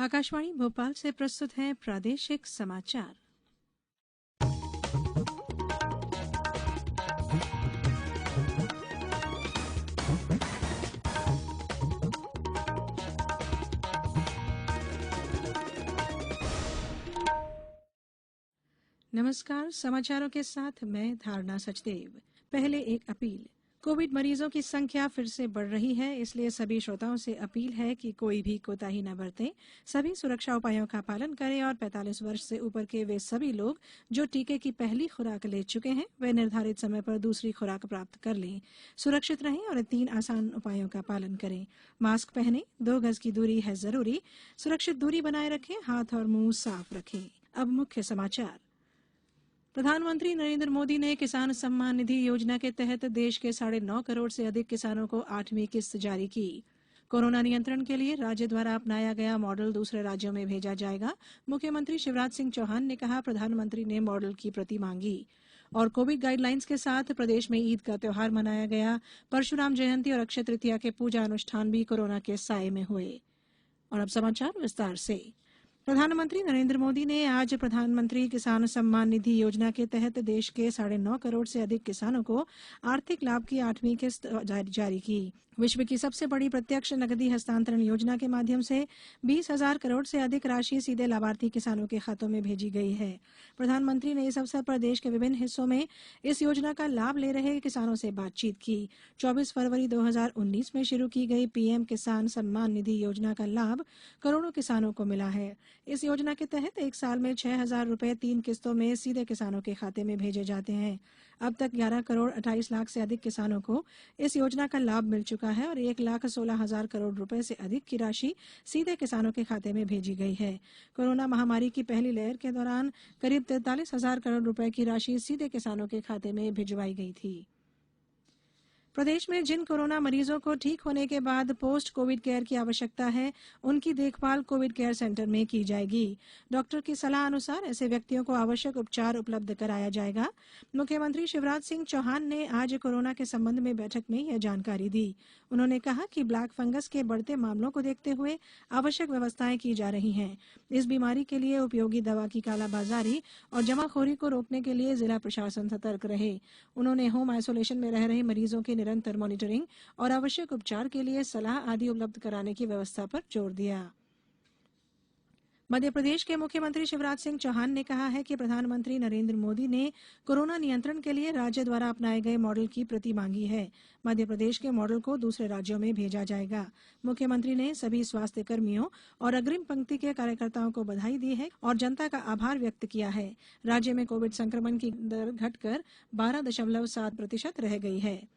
आकाशवाणी भोपाल से प्रस्तुत हैं प्रादेशिक समाचार। नमस्कार, समाचारों के साथ मैं धारणा सचदेव। पहले एक अपील। कोविड मरीजों की संख्या फिर से बढ़ रही है, इसलिए सभी श्रोताओं से अपील है कि कोई भी कोताही न बरतें, सभी सुरक्षा उपायों का पालन करें और 45 वर्ष से ऊपर के वे सभी लोग जो टीके की पहली खुराक ले चुके हैं वे निर्धारित समय पर दूसरी खुराक प्राप्त कर लें। सुरक्षित रहें और 3 आसान उपायों का पालन करें। मास्क पहनें, 2 गज की दूरी है जरूरी, सुरक्षित दूरी बनाए रखें, हाथ और मुंह साफ रखें। अब मुख्य समाचार। प्रधानमंत्री नरेंद्र मोदी ने किसान सम्मान निधि योजना के तहत देश के 9.5 करोड़ से अधिक किसानों को 8वीं किस्त जारी की। कोरोना नियंत्रण के लिए राज्य द्वारा अपनाया गया मॉडल दूसरे राज्यों में भेजा जाएगा। मुख्यमंत्री शिवराज सिंह चौहान ने कहा, प्रधानमंत्री ने मॉडल की प्रति मांगी। और कोविड गाइडलाइंस के साथ प्रदेश में ईद का त्यौहार मनाया गया। परशुराम जयंती और अक्षय तृतीया के पूजा अनुष्ठान भी कोरोना के साये में हुए। और अब समाचार विस्तार से। प्रधानमंत्री नरेंद्र मोदी ने आज प्रधानमंत्री किसान सम्मान निधि योजना के तहत देश के 9.5 करोड़ से अधिक किसानों को आर्थिक लाभ की 8वीं किस्त जारी की। विश्व की सबसे बड़ी प्रत्यक्ष नकदी हस्तांतरण योजना के माध्यम से 20,000 करोड़ से अधिक राशि सीधे लाभार्थी किसानों के खातों में भेजी गई है। प्रधानमंत्री ने इस अवसर पर देश के विभिन्न हिस्सों में इस योजना का लाभ ले रहे किसानों से बातचीत की। 24 फरवरी 2019 में शुरू की गई पीएम किसान सम्मान निधि योजना का लाभ करोड़ों किसानों को मिला है। इस योजना के तहत एक साल में 6,000 रुपए 3 किस्तों में सीधे किसानों के खाते में भेजे जाते हैं। अब तक 11 करोड़ 28 लाख से अधिक किसानों को इस योजना का लाभ मिल चुका है और 1,16,000 करोड़ रुपए से अधिक की राशि सीधे किसानों के खाते में भेजी गई है। कोरोना महामारी की पहली लहर के दौरान करीब 43,000 करोड़ रुपए की राशि सीधे किसानों के खाते में भिजवाई गई थी। प्रदेश में जिन कोरोना मरीजों को ठीक होने के बाद पोस्ट कोविड केयर की आवश्यकता है, उनकी देखभाल कोविड केयर सेंटर में की जाएगी। डॉक्टर की सलाह अनुसार ऐसे व्यक्तियों को आवश्यक उपचार उपलब्ध कराया जाएगा। मुख्यमंत्री शिवराज सिंह चौहान ने आज कोरोना के संबंध में बैठक में यह जानकारी दी। उन्होंने कहा कि ब्लैक फंगस के बढ़ते मामलों को देखते हुए आवश्यक व्यवस्थाएं की जा रही हैं। इस बीमारी के लिए उपयोगी दवा की कालाबाजारी और जमाखोरी को रोकने के लिए जिला प्रशासन सतर्क रहे। उन्होंने होम आइसोलेशन में रह रहे मरीजों की निरंतर मॉनिटरिंग और आवश्यक उपचार के लिए सलाह आदि उपलब्ध कराने की व्यवस्था पर जोर दिया। मध्य प्रदेश के मुख्यमंत्री शिवराज सिंह चौहान ने कहा है कि प्रधानमंत्री नरेंद्र मोदी ने कोरोना नियंत्रण के लिए राज्य द्वारा अपनाए गए मॉडल की प्रति मांगी है। मध्य प्रदेश के मॉडल को दूसरे राज्यों में भेजा जाएगा। मुख्यमंत्री ने सभी स्वास्थ्य कर्मियों और अग्रिम पंक्ति के कार्यकर्ताओं को बधाई दी है और जनता का आभार व्यक्त किया है। राज्य में कोविड संक्रमण की दर घटकर 12.7% रह गई है।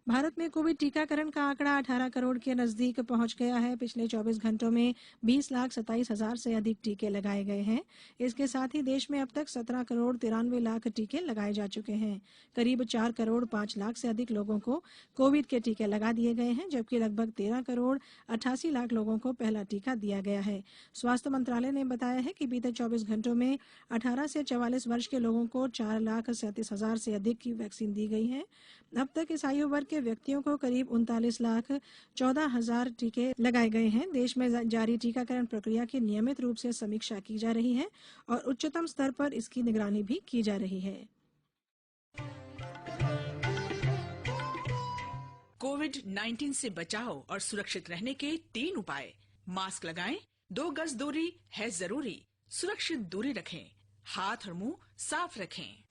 भारत में कोविड टीकाकरण का आंकड़ा 18 करोड़ के नजदीक पहुंच गया है। पिछले 24 घंटों में 20,27,000 से अधिक टीके लगाए गए हैं। इसके साथ ही देश में अब तक 17 करोड़ 93 लाख टीके लगाए जा चुके हैं। करीब 4 करोड़ 5 लाख से अधिक लोगों को कोविड के टीके लगा दिए गए हैं, जबकि लगभग 13 करोड़ 88 लाख लोगों को पहला टीका दिया गया है। स्वास्थ्य मंत्रालय ने बताया है कि बीते 24 घंटों में 18 से 44 वर्ष के लोगों को 4,37,000 से अधिक की वैक्सीन दी गई है। अब तक इस आयु वर्ग के व्यक्तियों को करीब 39,14,000 टीके लगाए गए हैं। देश में जारी टीकाकरण प्रक्रिया की नियमित रूप से समीक्षा की जा रही है और उच्चतम स्तर पर इसकी निगरानी भी की जा रही है। कोविड-19 से बचाव और सुरक्षित रहने के 3 उपाय। मास्क लगाएं, 2 गज दूरी है जरूरी, सुरक्षित दूरी रखें, हाथ और मुंह साफ रखें।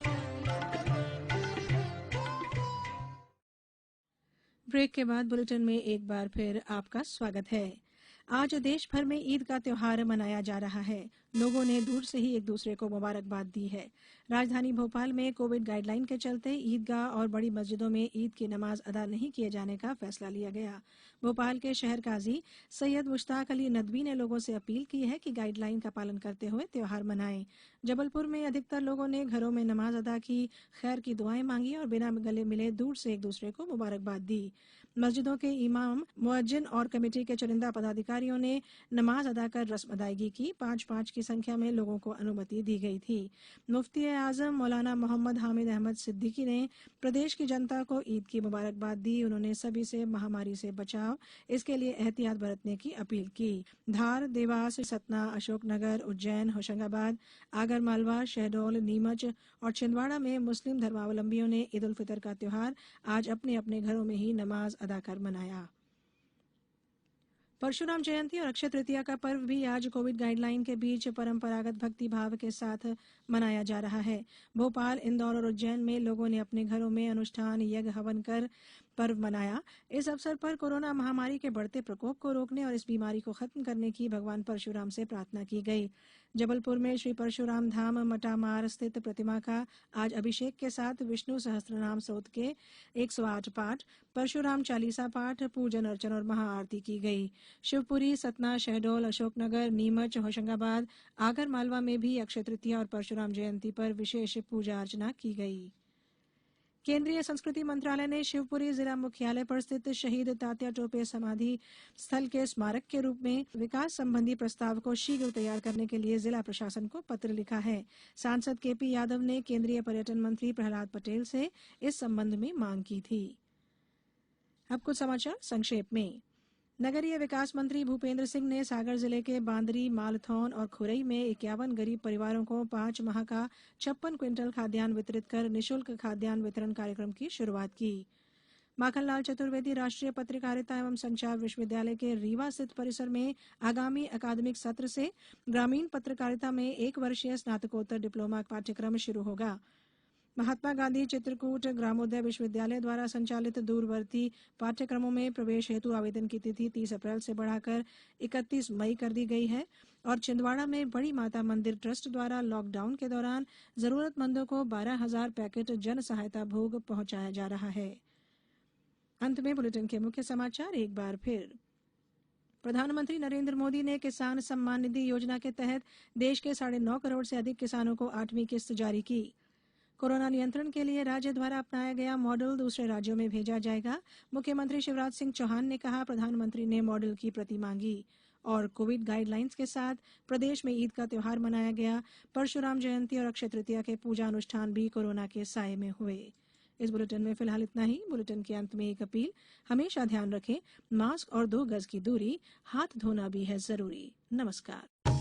ब्रेक के बाद बुलेटिन में एक बार फिर आपका स्वागत है। आज देश भर में ईद का त्यौहार मनाया जा रहा है। लोगों ने दूर से ही एक दूसरे को मुबारकबाद दी है। राजधानी भोपाल में कोविड गाइडलाइन के चलते ईदगाह और बड़ी मस्जिदों में ईद की नमाज अदा नहीं किए जाने का फैसला लिया गया। भोपाल के शहर काजी सैयद मुश्ताक अली नदवी ने लोगों से अपील की है कि गाइडलाइन का पालन करते हुए त्यौहार मनाएं। जबलपुर में अधिकतर लोगों ने घरों में नमाज अदा की, खैर की दुआएं मांगी और बिना गले मिले दूर से एक दूसरे को मुबारकबाद दी। मस्जिदों के इमाम, मुअज्जिन और कमेटी के चुनिंदा पदाधिकारियों ने नमाज अदा कर रस्म अदायगी की। 5-5 की संख्या में लोगों को अनुमति दी गई थी। मुफ्ती आजम मौलाना मोहम्मद हामिद अहमद सिद्दीकी ने प्रदेश की जनता को ईद की मुबारकबाद दी। उन्होंने सभी से महामारी से बचाव, इसके लिए एहतियात बरतने की अपील की। धार, देवास, सतना, अशोकनगर, उज्जैन, होशंगाबाद, आगरमालवा, शहडोल, नीमच और छिंदवाड़ा में मुस्लिम धर्मावलंबियों ने ईद उल फितर का त्योहार आज अपने अपने घरों में ही नमाज अदा कर मनाया। परशुराम जयंती और अक्षय तृतीया का पर्व भी आज कोविड गाइडलाइन के बीच परंपरागत भक्ति भाव के साथ मनाया जा रहा है। भोपाल, इंदौर और उज्जैन में लोगों ने अपने घरों में अनुष्ठान, यज्ञ, हवन कर पर्व मनाया। इस अवसर पर कोरोना महामारी के बढ़ते प्रकोप को रोकने और इस बीमारी को खत्म करने की भगवान परशुराम से प्रार्थना की गई। जबलपुर में श्री परशुराम धाम मटामार स्थित प्रतिमा का आज अभिषेक के साथ विष्णु सहस्त्रनाम स्तोत्र के 108 पाठ, परशुराम चालीसा पाठ, पूजन अर्चन और महाआरती की गई। शिवपुरी, सतना, शहडोल, अशोकनगर, नीमच, होशंगाबाद, आगरमालवा में भी अक्षय तृतीया और परशुराम जयंती पर विशेष पूजा अर्चना की गई। केंद्रीय संस्कृति मंत्रालय ने शिवपुरी जिला मुख्यालय पर स्थित शहीद तात्या टोपे समाधि स्थल के स्मारक के रूप में विकास संबंधी प्रस्ताव को शीघ्र तैयार करने के लिए जिला प्रशासन को पत्र लिखा है। सांसद केपी यादव ने केंद्रीय पर्यटन मंत्री प्रहलाद पटेल से इस संबंध में मांग की थी। अब कुछ समाचार संक्षेप में। नगरीय विकास मंत्री भूपेंद्र सिंह ने सागर जिले के बांदरी, मालथौन और खुरई में 51 गरीब परिवारों को 5 माह का 56 क्विंटल खाद्यान्न वितरित कर निःशुल्क खाद्यान्न वितरण कार्यक्रम की शुरुआत की। माखनलाल चतुर्वेदी राष्ट्रीय पत्रकारिता एवं संचार विश्वविद्यालय के रीवा स्थित परिसर में आगामी अकादमिक सत्र से ग्रामीण पत्रकारिता में 1 वर्षीय स्नातकोत्तर डिप्लोमा पाठ्यक्रम शुरू होगा। महात्मा गांधी चित्रकूट ग्रामोदय विश्वविद्यालय द्वारा संचालित दूरवर्ती पाठ्यक्रमों में प्रवेश हेतु आवेदन की तिथि 30 अप्रैल से बढ़ाकर 31 मई कर दी गई है और छिंदवाड़ा में बड़ी माता मंदिर ट्रस्ट द्वारा लॉकडाउन के दौरान जरूरतमंदों को 12,000 पैकेट जन सहायता भोग पहुंचाया जा रहा है। अंत में बुलेटिन के मुख्य समाचार एक बार फिर। प्रधानमंत्री नरेंद्र मोदी ने किसान सम्मान निधि योजना के तहत देश के 9.5 करोड़ से अधिक किसानों को 8वीं किस्त जारी की। कोरोना नियंत्रण के लिए राज्य द्वारा अपनाया गया मॉडल दूसरे राज्यों में भेजा जाएगा। मुख्यमंत्री शिवराज सिंह चौहान ने कहा, प्रधानमंत्री ने मॉडल की प्रति मांगी। और कोविड गाइडलाइंस के साथ प्रदेश में ईद का त्योहार मनाया गया। परशुराम जयंती और अक्षय तृतीया के पूजा अनुष्ठान भी कोरोना के साये में हुए। इस बुलेटिन में फिलहाल इतना ही। बुलेटिन के अंत में एक अपील, हमेशा ध्यान रखें, मास्क और 2 गज की दूरी, हाथ धोना भी है जरूरी। नमस्कार।